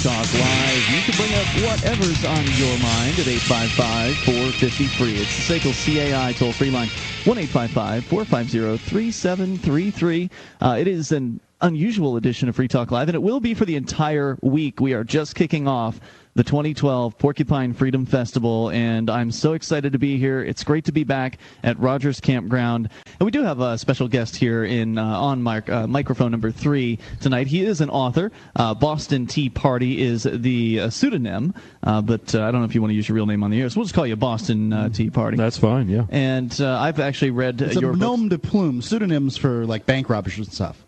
Talk Live. You can bring up whatever's on your mind at 855-450-FREE. It's the SACL CAI toll-free line, 1-855-450-3733. It is an unusual edition of Free Talk Live, and it will be for the entire week. We are just kicking off the 2012 Porcupine Freedom Festival, and I'm so excited to be here. It's great to be back at Rogers Campground. And we do have a special guest here on microphone number 3 tonight. He is an author. Boston Tea Party is the pseudonym, but I don't know if you want to use your real name on the air, so we'll just call you Boston Tea Party. That's fine, yeah. And I've actually read your books. Nom de plume, pseudonyms for like bank robbers and stuff.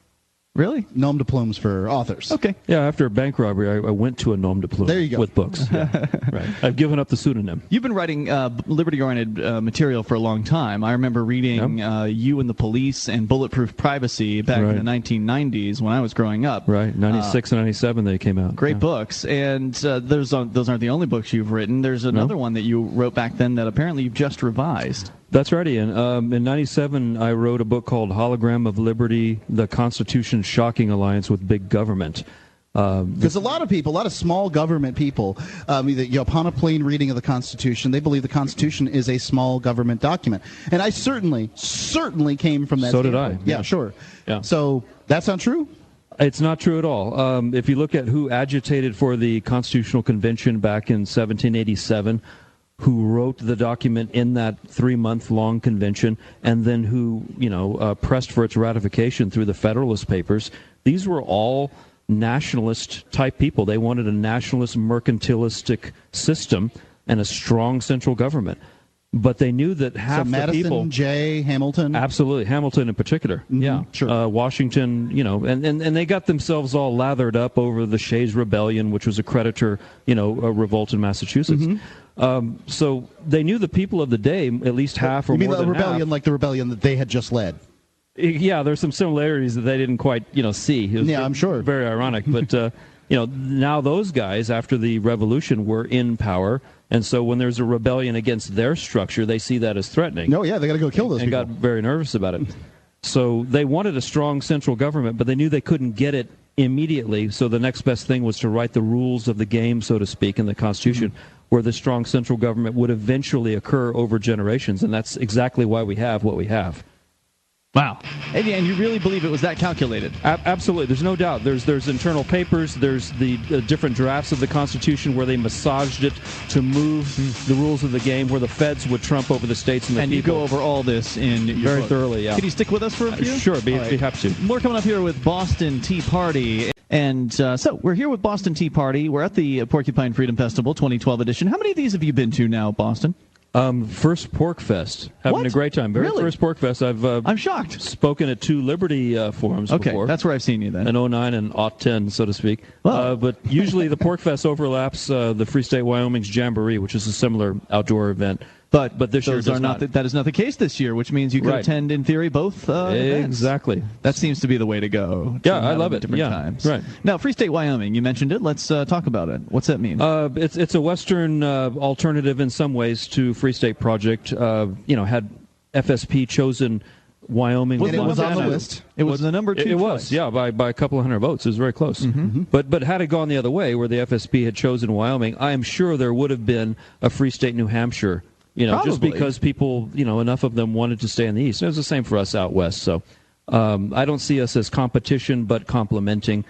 Really? Nom de plumes for authors. Okay. Yeah, after a bank robbery, I went to a nom de plume. There you go. With books. Yeah. Right. I've given up the pseudonym. You've been writing liberty-oriented material for a long time. I remember reading You and the Police and Bulletproof Privacy back in the 1990s when I was growing up. Right, 96 and 97 they came out. Great books. And those aren't the only books you've written. There's another one that you wrote back then that apparently you've just revised. That's right, Ian. In 97, I wrote a book called Hologram of Liberty, The Constitution's Shocking Alliance with Big Government. Because a lot of small government people, upon a plain reading of the Constitution, they believe the Constitution is a small government document. And I certainly came from that. So did I. Yeah, sure. Yeah. So that's not true? It's not true at all. If you look at who agitated for the Constitutional Convention back in 1787, who wrote the document in that 3-month-long convention, and then who, pressed for its ratification through the Federalist Papers, these were all nationalist-type people. They wanted a nationalist, mercantilistic system and a strong central government. But they knew that half the people... Madison, Jay, Hamilton? Absolutely. Hamilton in particular. Mm-hmm. Yeah. Sure. Washington, and they got themselves all lathered up over the Shays Rebellion, which was a creditor, a revolt in Massachusetts. Mm-hmm. So they knew the people of the day, at least half or more than half. You mean the rebellion like the rebellion that they had just led? Yeah, there's some similarities that they didn't quite, see. Yeah, I'm sure. Very ironic. But, now those guys, after the revolution, were in power. And so when there's a rebellion against their structure, they see that as threatening. No, yeah, they got to go kill those people. And got very nervous about it. So they wanted a strong central government, but they knew they couldn't get it immediately. So the next best thing was to write the rules of the game, so to speak, in the Constitution, where the strong central government would eventually occur over generations. And that's exactly why we have what we have. Wow. And you really believe it was that calculated? Absolutely. There's no doubt. There's internal papers. There's the different drafts of the Constitution where they massaged it to move the rules of the game, where the feds would trump over the states and the people. And you go over all this in your very book. Thoroughly, yeah. Could you stick with us for a few? Sure, be happy to. More coming up here with Boston Tea Party. And so we're here with Boston Tea Party. We're at the Porcupine Freedom Festival 2012 edition. How many of these have you been to now, Boston? First PorcFest. Having a great time. Really? First PorcFest. I'm shocked. Spoken at 2 Liberty forums before. Okay, that's where I've seen you then. In 09 and 2010, so to speak. Well. But usually the PorcFest overlaps the Free State Wyoming's Jamboree, which is a similar outdoor event. But this year does not. That is not the case this year, which means you could attend, in theory, both events. Exactly. That seems to be the way to go. Yeah, I love it. Different times. Right. Now, Free State Wyoming, you mentioned it. Let's talk about it. What's that mean? It's a Western alternative in some ways to Free State Project. Had FSP chosen Wyoming. And it was on the list. It was the number 2 It was, yeah, by a couple of hundred votes. It was very close. Mm-hmm. But had it gone the other way, where the FSP had chosen Wyoming, I am sure there would have been a Free State New Hampshire. Just because people, enough of them wanted to stay in the East. It was the same for us out West. So I don't see us as competition, but complementing,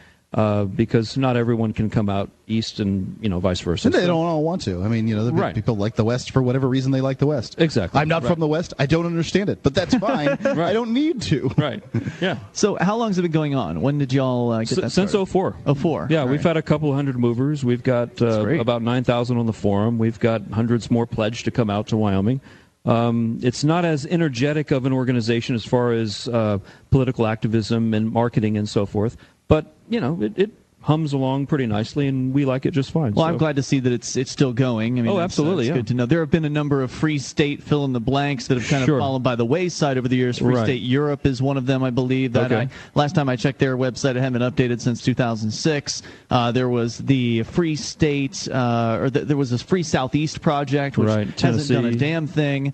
because not everyone can come out East and, vice versa. And they don't all want to. I mean, people like the West for whatever reason they like the West. Exactly. I'm not from the West. I don't understand it, but that's fine. I don't need to. Right. Yeah. So how long has it been going on? When did y'all get that started? Since 2004. 2004. Yeah, we've had a couple hundred movers. We've got about 9,000 on the forum. We've got hundreds more pledged to come out to Wyoming. It's not as energetic of an organization as far as political activism and marketing and so forth, but, it hums along pretty nicely, and we like it just fine. Well, I'm glad to see that it's still going. I mean, absolutely, it's good to know. There have been a number of Free State fill-in-the-blanks that have kind of fallen by the wayside over the years. Free State Europe is one of them, I believe. Last time I checked their website, it hadn't been updated since 2006. There was the Free State, there was this Free Southeast project, which hasn't done a damn thing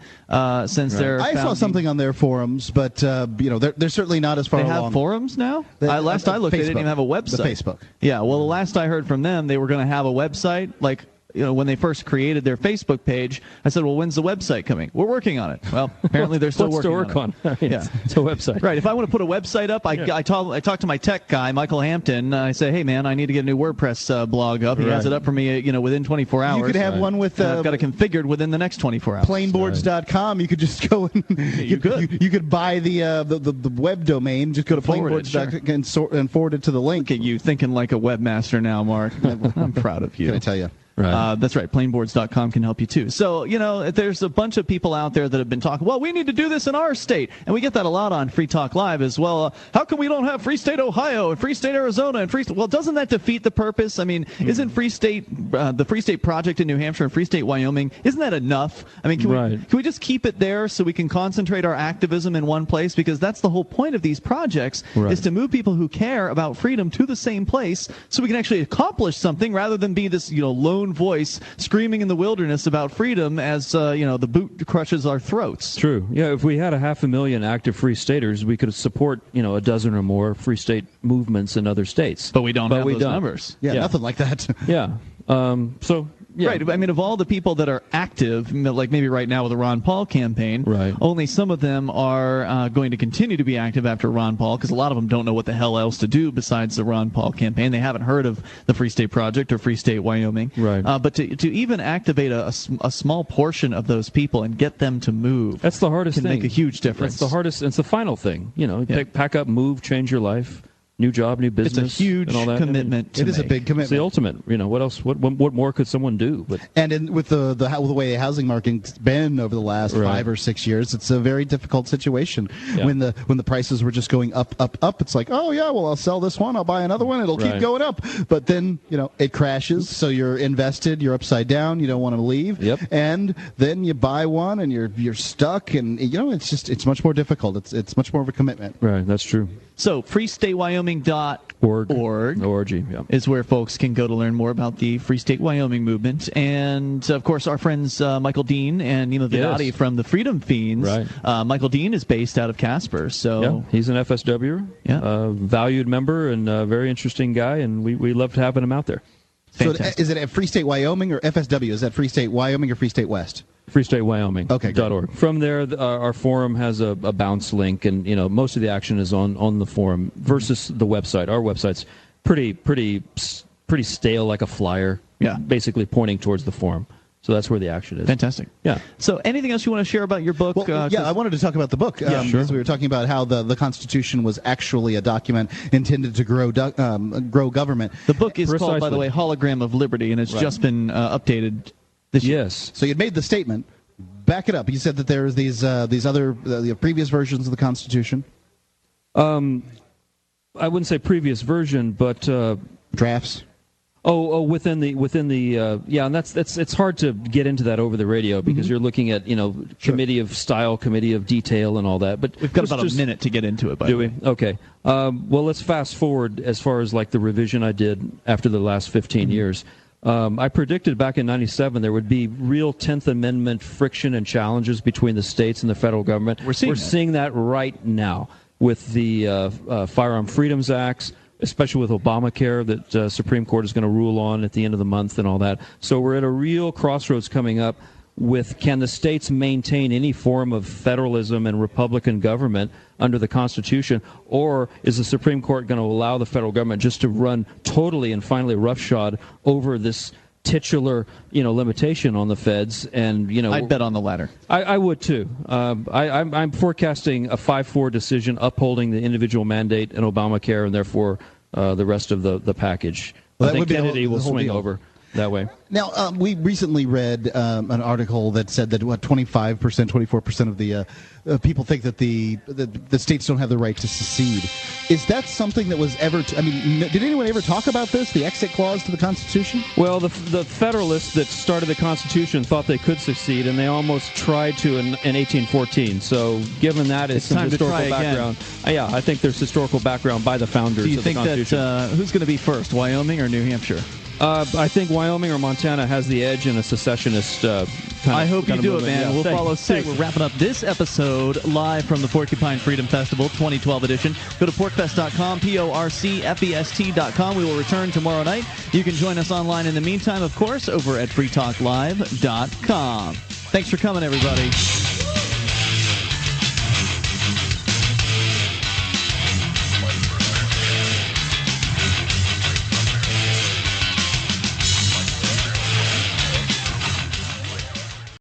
since their I saw something on their forums, but they're certainly not as far along. They have forums now? Last I looked, they didn't even have a website. The Facebook. Yeah, well, the last I heard from them, they were going to have a website, like, when they first created their Facebook page. I said, well, when's the website coming? We're working on it. Well, apparently they're still working on it. Yeah, it's a website. Right. If I want to put a website up, I talk to my tech guy, Michael Hampton. I say, hey, man, I need to get a new WordPress blog up. He has it up for me, within 24 hours. You could have one with... I've got it configured within the next 24 hours. Plainboards.com. You could just go and... you could buy the web domain. Just go to plainboards.com and forward it to the link. Look at you thinking like a webmaster now, Mark. I'm proud of you. Can I tell you? Right. That's right. Plainboards.com can help you, too. So, there's a bunch of people out there that have been talking, well, we need to do this in our state. And we get that a lot on Free Talk Live as well. How come we don't have Free State Ohio and Free State Arizona and Free State? Well, doesn't that defeat the purpose? I mean, isn't Free State, the Free State Project in New Hampshire and Free State Wyoming, isn't that enough? I mean, can we just keep it there so we can concentrate our activism in one place? Because that's the whole point of these projects, is to move people who care about freedom to the same place so we can actually accomplish something rather than be this, lone voice screaming in the wilderness about freedom as the boot crushes our throats. True. Yeah, if we had 500,000 active free staters, we could support a dozen or more free state movements in other states. But we don't have those numbers. Yeah, nothing like that. Yeah. Yeah. Right. I mean, of all the people that are active, like maybe right now with the Ron Paul campaign, only some of them are going to continue to be active after Ron Paul, because a lot of them don't know what the hell else to do besides the Ron Paul campaign. They haven't heard of the Free State Project or Free State Wyoming. Right. But to even activate a small portion of those people and get them to move, that's the hardest thing. Can make a huge difference. That's the hardest. It's the final thing. Pack up, move, change your life. New job, new business. It's a huge commitment. It is a big commitment. It's the ultimate. What else? What more could someone do? But with the way the housing market's been over the last 5 or 6 years, it's a very difficult situation. Yeah. When the prices were just going up, it's like, oh yeah, well I'll sell this one, I'll buy another one, it'll keep going up. But then it crashes, so you're invested, you're upside down, you don't want to leave. Yep. And then you buy one and you're stuck, and it's much more difficult. It's much more of a commitment. Right. That's true. So freestatewyoming.org is where folks can go to learn more about the Free State Wyoming movement. And, of course, our friends Michael Dean and Nima Vidadi from the Freedom Fiends. Right. Michael Dean is based out of Casper. So he's an FSW, valued member and a very interesting guy, and we loved having him out there. Fantastic. So is it at Free State Wyoming or FSW? Is that Free State Wyoming or Free State West? Free State Wyoming. Okay. .org. From there, our forum has a bounce link, and most of the action is on the forum versus the website. Our website's pretty stale, like a flyer. Yeah. Basically pointing towards the forum. So that's where the action is. Fantastic. Yeah. So anything else you want to share about your book? Well, I wanted to talk about the book. Sure. Because we were talking about how the Constitution was actually a document intended to grow government. The book is called, by the way, Hologram of Liberty, and it's just been updated this year. Yes. So you'd made the statement. Back it up. You said that there's these other previous versions of the Constitution. I wouldn't say previous version, but drafts. Within the and it's hard to get into that over the radio because you're looking at committee of style, committee of detail, and all that. But we've got about a minute to get into it. Do we? Okay. Well, let's fast forward as far as like the revision I did after the last 15 years. I predicted back in '97 there would be real 10th Amendment friction and challenges between the states and the federal government. We're seeing that right now with the Firearm Freedoms Acts, especially with Obamacare that Supreme Court is going to rule on at the end of the month and all that. So we're at a real crossroads coming up with, can the states maintain any form of federalism and Republican government under the Constitution, or is the Supreme Court going to allow the federal government just to run totally and finally roughshod over this titular, limitation on the feds? And I'd bet on the latter. I would too. I'm forecasting a 5-4 decision upholding the individual mandate in Obamacare, and therefore the rest of the package. Well, I think Kennedy will swing over that way. Now, we recently read an article that said that 25%, 24% of the people think that the states don't have the right to secede. Is that something that was ever? Did anyone ever talk about this? The exit clause to the Constitution? Well, the Federalists that started the Constitution thought they could secede, and they almost tried to in 1814. So, given that as some historical background, I think there's historical background by the founders. Do you of think the Constitution. that who's going to be first, Wyoming or New Hampshire? I think Wyoming or Montana has the edge in a secessionist I hope you do it, man. Yeah. We'll follow suit. We're wrapping up this episode live from the Porcupine Freedom Festival 2012 edition. Go to porcfest.com, porcfest.com. We will return tomorrow night. You can join us online in the meantime, of course, over at freetalklive.com. Thanks for coming, everybody.